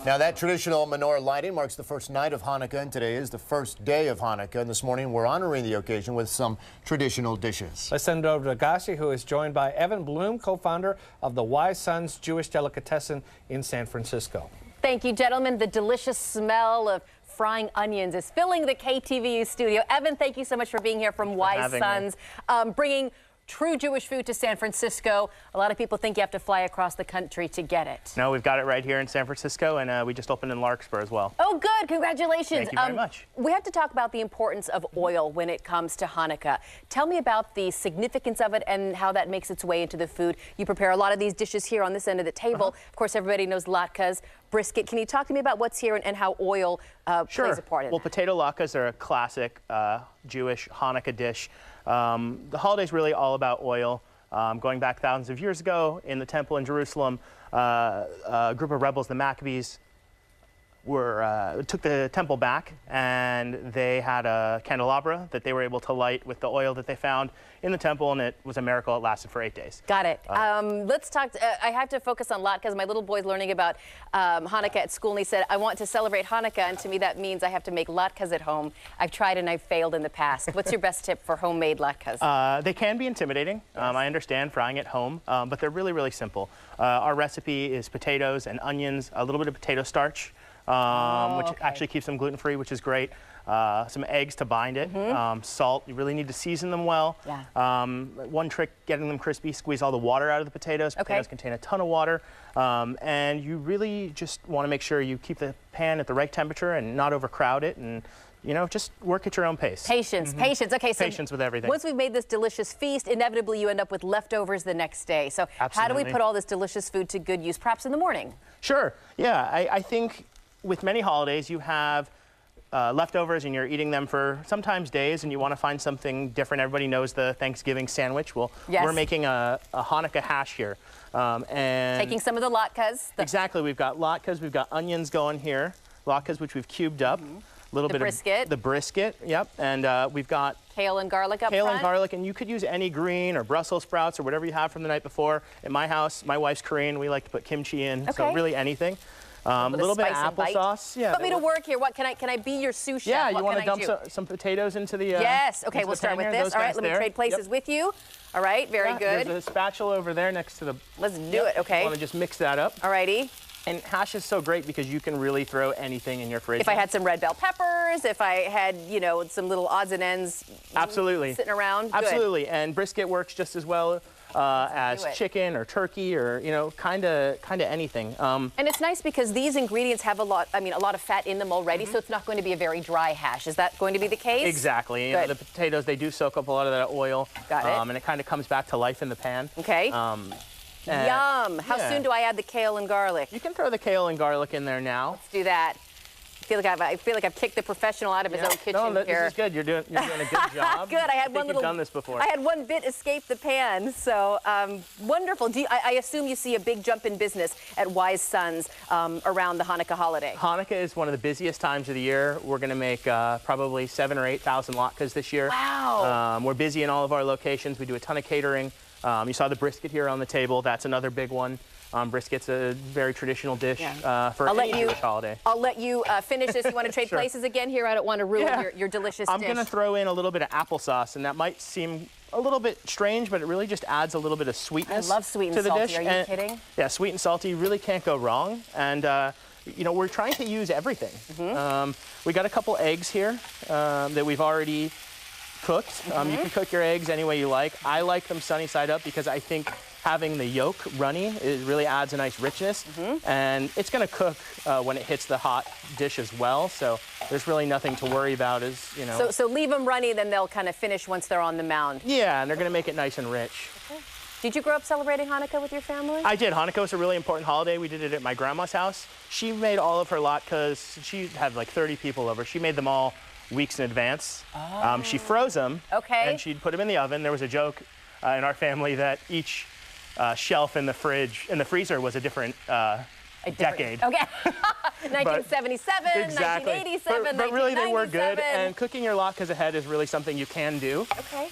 Now, that traditional menorah lighting marks the first night of Hanukkah, and today is the first day of Hanukkah. And this morning, we're honoring the occasion with some traditional dishes. Let's send it over to Agassi, who is joined by Evan Bloom, co-founder of the Wise Sons Jewish Delicatessen in San Francisco. Thank you, gentlemen. The delicious smell of frying onions is filling the KTVU studio. Evan, thank you so much for being here from Wise Sons, bringing true Jewish food to San Francisco. A lot of people think you have to fly across the country to get it. No, we've got it right here in San Francisco, and we just opened in Larkspur as well. Oh, good. Congratulations. Thank you very much. We have to talk about the importance of oil when it comes to Hanukkah. Tell me about the significance of it and how that makes its way into the food. You prepare a lot of these dishes here on this end of the table. Of course, everybody knows latkes, brisket. Can you talk to me about what's here and how oil plays a part in it? Well, potato latkes are a classic Jewish Hanukkah dish. The holiday's really all about oil. Going back thousands of years ago in the temple in Jerusalem, a group of rebels, the Maccabees, took the temple back, and they had a candelabra that they were able to light with the oil that they found in the temple, and it was a miracle. It lasted for 8 days. Got it. Let's talk. I have to focus on latkes. My little boy's learning about Hanukkah at school, and he said, I want to celebrate Hanukkah, and to me that means I have to make latkes at home. I've tried and I've failed in the past. What's your best tip for homemade latkes? They can be intimidating. Yes. I understand frying at home, but they're really, really simple. Our recipe is potatoes and onions, a little bit of potato starch, which actually keeps them gluten-free, which is great. Some eggs to bind it, salt. You really need to season them well. Yeah. One trick, getting them crispy, squeeze all the water out of the potatoes. Potatoes contain a ton of water, and you really just want to make sure you keep the pan at the right temperature and not overcrowd it, and just work at your own pace. Patience, patience. Okay, so patience with everything. Once we've made this delicious feast, inevitably you end up with leftovers the next day. So how do we put all this delicious food to good use, perhaps in the morning? Sure. Yeah, I think with many holidays you have leftovers and you're eating them for sometimes days, and you want to find something different. Everybody knows the Thanksgiving sandwich. Well, we're making a Hanukkah hash here. And taking some of the latkes. Exactly. We've got latkes. We've got onions going here. Latkes, which we've cubed up. A little bit brisket. of the brisket. Yep. And we've got kale and garlic up front. Kale and garlic, and you could use any green or Brussels sprouts or whatever you have from the night before. In my house, my wife's Korean. We like to put kimchi in. So really anything. A little bit of applesauce. Yeah. Put me to work here. What can I be your sous chef? Yeah, what you want to dump some potatoes into the yes. Okay, we'll start with this. All right, let me trade places with you. All right, very good. There's a spatula over there next to the. Let's do it. Okay. You want to just mix that up. All righty. And hash is so great because you can really throw anything in your fridge. If I had some red bell peppers, if I had, some little odds and ends sitting around. Absolutely. And brisket works just as well as chicken or turkey or, kind of anything. And it's nice because these ingredients have a lot of fat in them already, so it's not going to be a very dry hash. Is that going to be the case? Exactly. The potatoes, they do soak up a lot of that oil. Got it. And it kind of comes back to life in the pan. Okay. Yum. How soon do I add the kale and garlic? You can throw the kale and garlic in there now. Let's do that. I feel like I've kicked the professional out of his own kitchen here. This is good. You're doing a good job. Good. I had you've done this before. I had one bit escape the pan. So wonderful. I assume you see a big jump in business at Wise Sons around the Hanukkah holiday. Hanukkah is one of the busiest times of the year. We're going to make probably 7,000 or 8,000 latkes this year. Wow. We're busy in all of our locations. We do a ton of catering. You saw the brisket here on the table. That's another big one. Brisket's a very traditional dish for any Jewish holiday. I'll let you finish this. You want to trade places again here? I don't want to ruin your delicious dish. I'm going to throw in a little bit of applesauce, and that might seem a little bit strange, but it really just adds a little bit of sweetness I love sweet and to the salty. dish. Are you kidding? Yeah, sweet and salty. You really can't go wrong. And we're trying to use everything. We got a couple eggs here that we've already cooked. You can cook your eggs any way you like. I like them sunny side up because I think having the yolk runny, it really adds a nice richness. And it's going to cook when it hits the hot dish as well. So there's really nothing to worry about. So leave them runny, then they'll kind of finish once they're on the mound. Yeah, and they're going to make it nice and rich. Did you grow up celebrating Hanukkah with your family? I did. Hanukkah was a really important holiday. We did it at my grandma's house. She made all of her latkes. She had like 30 people over. She made them all weeks in advance. She froze them. And she'd put them in the oven. There was a joke in our family that each shelf in the freezer was a different decade. Okay. 1977, exactly. 1987, but really they were good. And cooking your latkes ahead is really something you can do. Okay.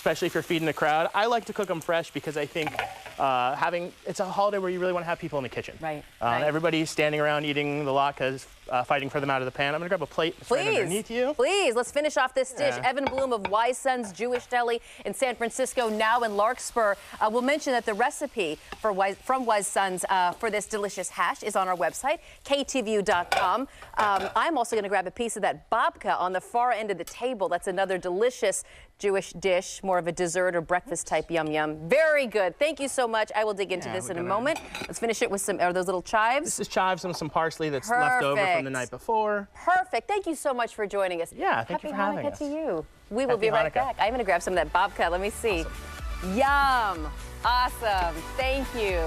especially if you're feeding the crowd. I like to cook them fresh because I think it's a holiday where you really want to have people in the kitchen. Right. Everybody's standing around eating the latkes, fighting for them out of the pan. I'm gonna grab a plate right underneath you. Please, let's finish off this dish. Yeah. Evan Bloom of Wise Sons Jewish Deli in San Francisco, now in Larkspur. We'll mention that the recipe from Wise Sons for this delicious hash is on our website, ktview.com. I'm also gonna grab a piece of that babka on the far end of the table. That's another delicious Jewish dish, more of a dessert or breakfast type yum yum. Very good. Thank you so much. I will dig into this in a moment. Let's finish it with some those little chives. This is chives and some parsley that's left over from the night before. Perfect. Thank you so much for joining us. Yeah, thank you for having us. Happy Hanukkah to you. We will be right back. I'm going to grab some of that babka. Let me see. Awesome. Yum. Awesome. Thank you.